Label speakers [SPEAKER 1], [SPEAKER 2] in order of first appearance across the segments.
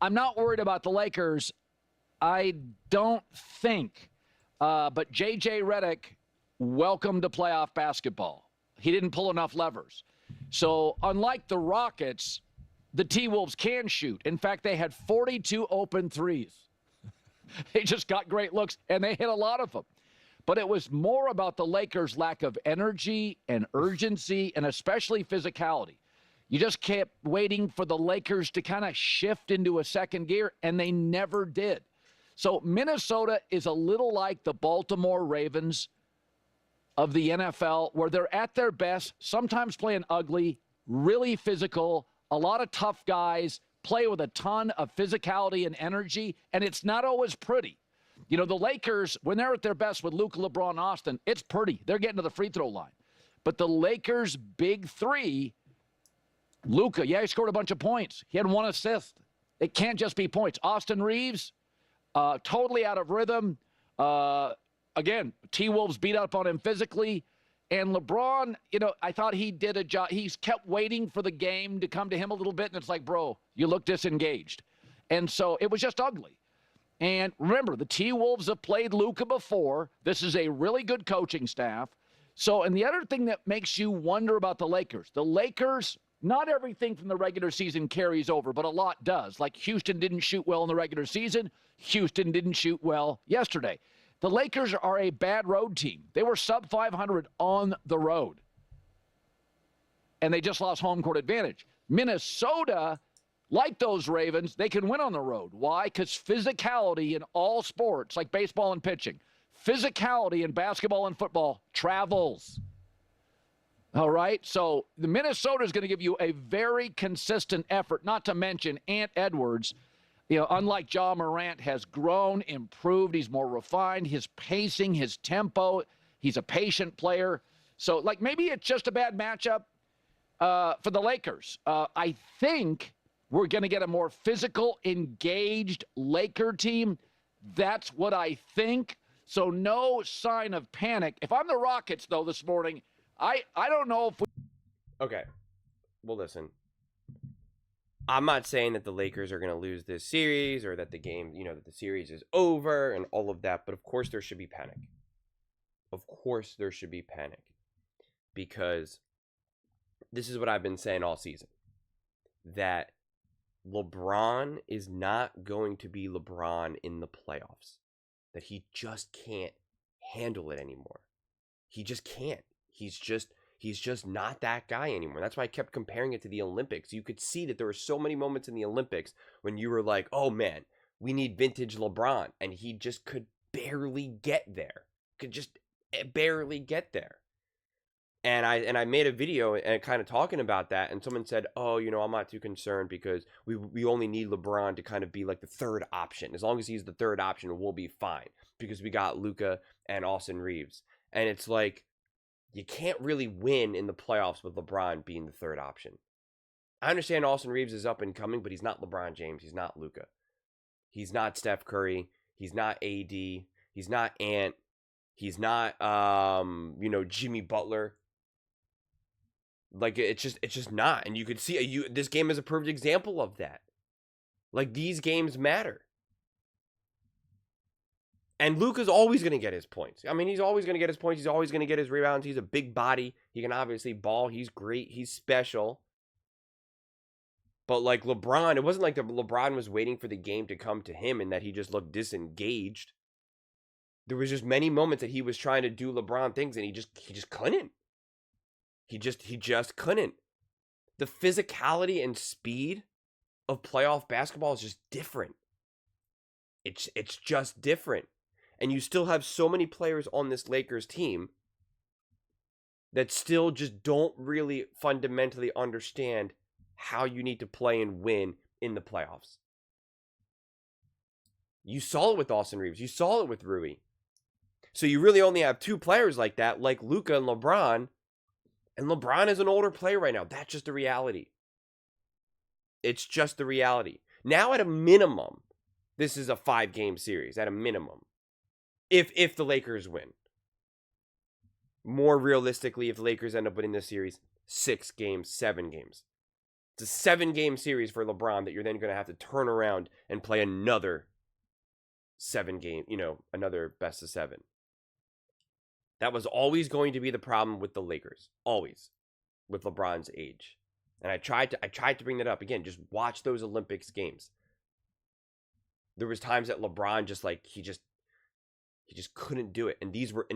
[SPEAKER 1] I'm not worried about the Lakers. I don't think. But J.J. Redick, welcome to playoff basketball. He didn't pull enough levers. So unlike the Rockets, the T-Wolves can shoot. In fact, they had 42 open threes. They just got great looks, and they hit a lot of them. But it was more about the Lakers' lack of energy and urgency and especially physicality. You just kept waiting for the Lakers to kind of shift into a second gear, and they never did. So Minnesota is a little like the Baltimore Ravens of the NFL, where they're at their best, sometimes playing ugly, really physical, a lot of tough guys, play with a ton of physicality and energy, and it's not always pretty. You know, the Lakers, when they're at their best with Luka, LeBron, Austin, it's pretty. They're getting to the free throw line. But the Lakers' big three, Luka, yeah, he scored a bunch of points. He had 1 assist. It can't just be points. Austin Reeves, totally out of rhythm. Again, T-Wolves beat up on him physically. And LeBron, you know, I thought he did a job. He's kept waiting for the game to come to him a little bit, and it's like, bro, you look disengaged. And so it was just ugly. And remember, the T-Wolves have played Luka before. This is a really good coaching staff. So, and the other thing that makes you wonder about the Lakers, not everything from the regular season carries over, but a lot does. Like Houston didn't shoot well in the regular season. Houston didn't shoot well yesterday. The Lakers are a bad road team. They were sub 500 on the road. And they just lost home court advantage. Minnesota, like those Ravens, they can win on the road. Why? Because physicality in all sports, like baseball and pitching, physicality in basketball and football travels. All right? So the Minnesota is going to give you a very consistent effort, not to mention Ant Edwards. You know, unlike Ja Morant, has grown, improved. He's more refined. His pacing, his tempo. He's a patient player. So, like, maybe it's just a bad matchup for the Lakers. I think we're going to get a more physical, engaged Laker team. That's what I think. So, no sign of panic. If I'm the Rockets, though, this morning, I don't know if we...
[SPEAKER 2] Okay. Well, listen. I'm not saying that the Lakers are going to lose this series or that the game, that the series is over and all of that. But of course there should be panic. Of course there should be panic. Because this is what I've been saying all season. That LeBron is not going to be LeBron in the playoffs. That he just can't handle it anymore. He just can't. He's just not that guy anymore. That's why I kept comparing it to the Olympics. You could see that there were so many moments in the Olympics when you were like, oh man, we need vintage LeBron. And he just could barely get there. Could just barely get there. And I made a video and kind of talking about that. And someone said, oh, I'm not too concerned because we only need LeBron to kind of be like the third option. As long as he's the third option, we'll be fine. Because we got Luka and Austin Reeves. And it's like, you can't really win in the playoffs with LeBron being the third option. I understand Austin Reeves is up and coming, but he's not LeBron James. He's not Luka. He's not Steph Curry. He's not AD. He's not Ant. He's not, Jimmy Butler. Like, it's just not. And you could see, this game is a perfect example of that. Like, these games matter. And Luka's always going to get his points. I mean, he's always going to get his points. He's always going to get his rebounds. He's a big body. He can obviously ball. He's great. He's special. But like LeBron, it wasn't like LeBron was waiting for the game to come to him and that he just looked disengaged. There was just many moments that he was trying to do LeBron things and he just couldn't. He just couldn't. The physicality and speed of playoff basketball is just different. It's just different. And you still have so many players on this Lakers team that still just don't really fundamentally understand how you need to play and win in the playoffs. You saw it with Austin Reeves. You saw it with Rui. So you really only have two players like that, like Luka and LeBron. And LeBron is an older player right now. That's just the reality. It's just the reality. Now, at a minimum, this is a 5-game series, at a minimum. If the Lakers win. More realistically, if the Lakers end up winning this series, 6 games, 7 games. It's a 7-game series for LeBron that you're then going to have to turn around and play another 7-game, another best of 7. That was always going to be the problem with the Lakers, always, with LeBron's age. And I tried to bring that up again. Just watch those Olympics games. There was times that LeBron just he just couldn't do it. And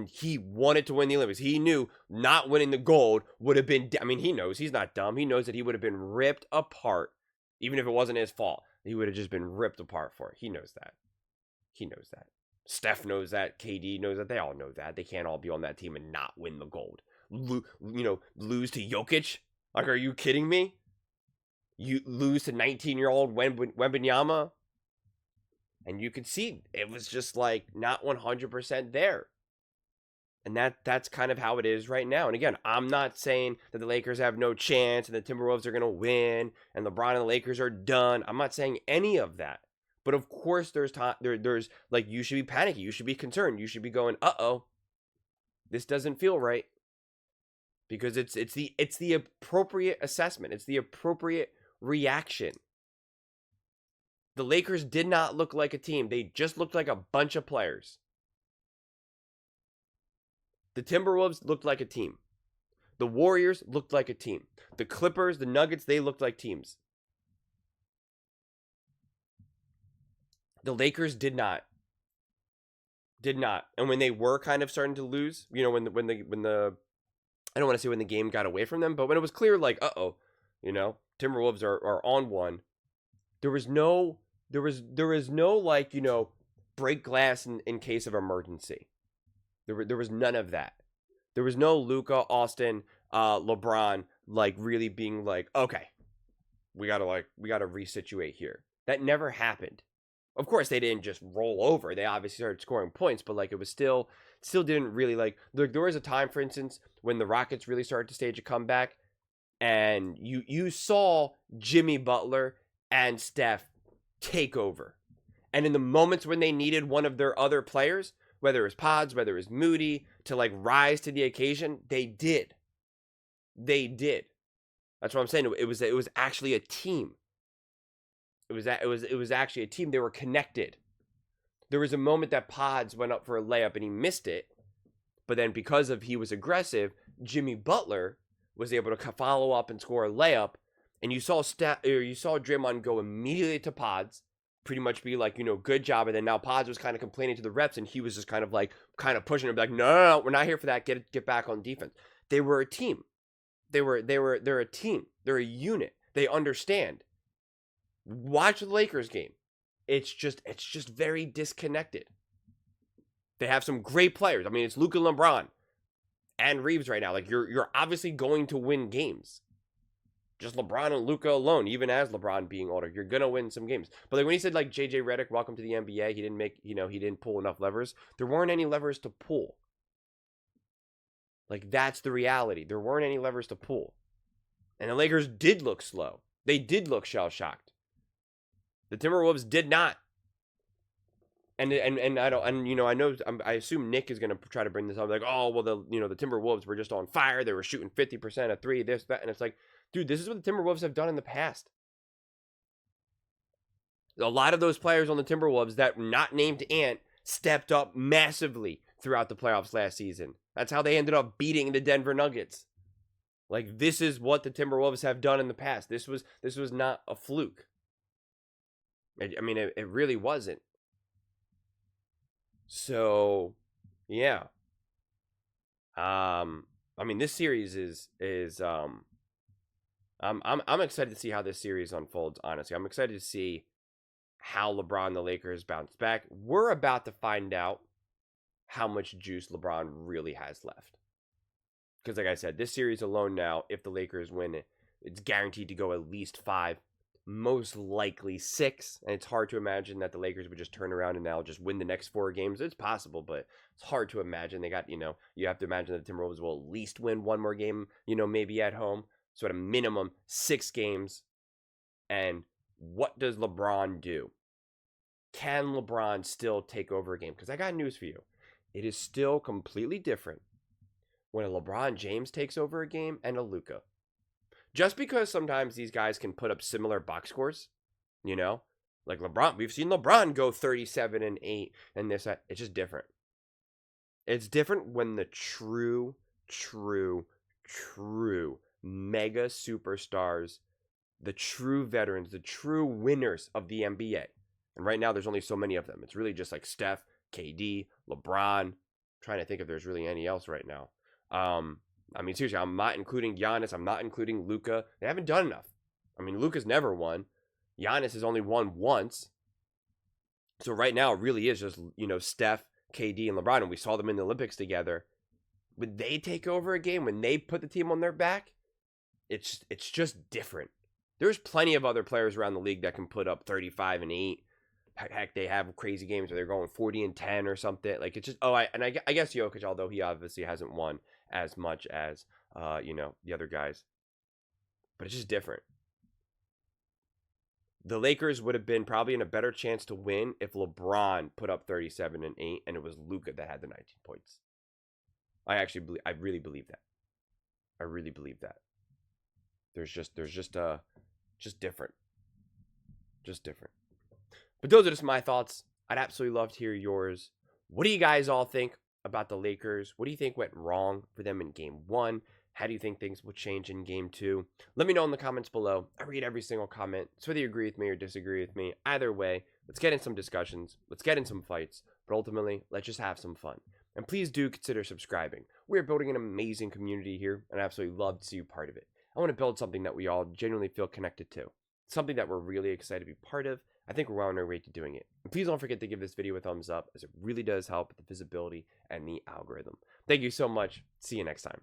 [SPEAKER 2] he wanted to win the Olympics. He knew not winning the gold would have been, he knows, he's not dumb. He knows that he would have been ripped apart, even if it wasn't his fault. He would have just been ripped apart for it. He knows that. Steph knows that. KD knows that. They all know that. They can't all be on that team and not win the gold. Lose to Jokic? Like, are you kidding me? You lose to 19-year-old Wembanyama? And you could see it was just not 100% there. And that's kind of how it is right now. And again, I'm not saying that the Lakers have no chance and the Timberwolves are going to win and LeBron and the Lakers are done. I'm not saying any of that. But of course there's you should be panicky. You should be concerned. You should be going, uh-oh, this doesn't feel right. Because it's the appropriate assessment. It's the appropriate reaction. The Lakers did not look like a team. They just looked like a bunch of players. The Timberwolves looked like a team. The Warriors looked like a team. The Clippers, the Nuggets, they looked like teams. The Lakers did not. And when they were kind of starting to lose, when the I don't want to say when the game got away from them, but when it was clear, uh-oh, Timberwolves are on one. There was no break glass in case of emergency. There was none of that. There was no Luka, Austin, LeBron really being okay, we gotta resituate here. That never happened. Of course, they didn't just roll over. They obviously started scoring points, but it was still didn't really there was a time, for instance, when the Rockets really started to stage a comeback, and you saw Jimmy Butler and Steph take over. And in the moments when they needed one of their other players, whether it was Pods, whether it was Moody, to rise to the occasion, they did. That's what I'm saying. It was actually a team. It was actually a team. They were connected. There was a moment that Pods went up for a layup and he missed it, but then because he was aggressive, Jimmy Butler was able to follow up and score a layup, and you saw Draymond go immediately to Pods, pretty much be good job, and then now Pods was kind of complaining to the reps, and he was just kind of pushing him, no, we're not here for that. Get back on defense. They were a team. They're a team. They're a unit. They understand. Watch the Lakers game. It's just very disconnected. They have some great players. It's Luka, LeBron, and Reeves right now. You're obviously going to win games. Just LeBron and Luka alone, even as LeBron being older, you're gonna win some games. But when he said JJ Redick, welcome to the NBA, he didn't pull enough levers. There weren't any levers to pull. That's the reality. There weren't any levers to pull. And the Lakers did look slow. They did look shell-shocked. The Timberwolves did not. And I assume Nick is going to try to bring this up. The Timberwolves were just on fire. They were shooting 50% of three, this, that. And it's dude, this is what the Timberwolves have done in the past. A lot of those players on the Timberwolves that were not named Ant stepped up massively throughout the playoffs last season. That's how they ended up beating the Denver Nuggets. This is what the Timberwolves have done in the past. This was not a fluke. It really wasn't. So, yeah. This series is I'm excited to see how this series unfolds, honestly. I'm excited to see how LeBron and the Lakers bounce back. We're about to find out how much juice LeBron really has left. Because like I said, this series alone now, if the Lakers win it, it's guaranteed to go at least 5, most likely 6. And it's hard to imagine that the Lakers would just turn around and now just win the next 4 games. It's possible, but it's hard to imagine. They got, you have to imagine that the Timberwolves will at least win 1 more game, maybe at home. So at a minimum, 6 games. And what does LeBron do? Can LeBron still take over a game? Because I got news for you. It is still completely different when a LeBron James takes over a game and a Luka. Just because sometimes these guys can put up similar box scores, like LeBron, we've seen LeBron go 37 and 8 and this, that. It's just different. It's different when the true mega superstars, the true veterans, the true winners of the NBA. And right now there's only so many of them. It's really just like Steph, KD, LeBron. I'm trying to think if there's really any else right now. I mean, seriously, I'm not including Giannis. I'm not including Luka. They haven't done enough. I mean, Luka's never won. Giannis has only won once. So right now, it really is just, Steph, KD, and LeBron. And we saw them in the Olympics together. When they take over a game, when they put the team on their back, it's just different. There's plenty of other players around the league that can put up 35 and 8. Heck, they have crazy games where they're going 40 and 10 or something. Like, it's just, I guess Jokic, although he obviously hasn't won as much as, the other guys. But it's just different. The Lakers would have been probably in a better chance to win if LeBron put up 37 and 8 and it was Luka that had the 19 points. I really believe that. I really believe that. There's just different. Just different. But those are just my thoughts. I'd absolutely love to hear yours. What do you guys all think about the Lakers? What do you think went wrong for them in game 1? How do you think things will change in game 2? Let me know in the comments below. I read every single comment. So whether you agree with me or disagree with me, either way, let's get in some discussions. Let's get in some fights. But ultimately, let's just have some fun. And please do consider subscribing. We're building an amazing community here, and I absolutely love to see you part of it. I want to build something that we all genuinely feel connected to. Something that we're really excited to be part of. I think we're well on our way to doing it. And please don't forget to give this video a thumbs up, as it really does help with the visibility and the algorithm. Thank you so much. See you next time.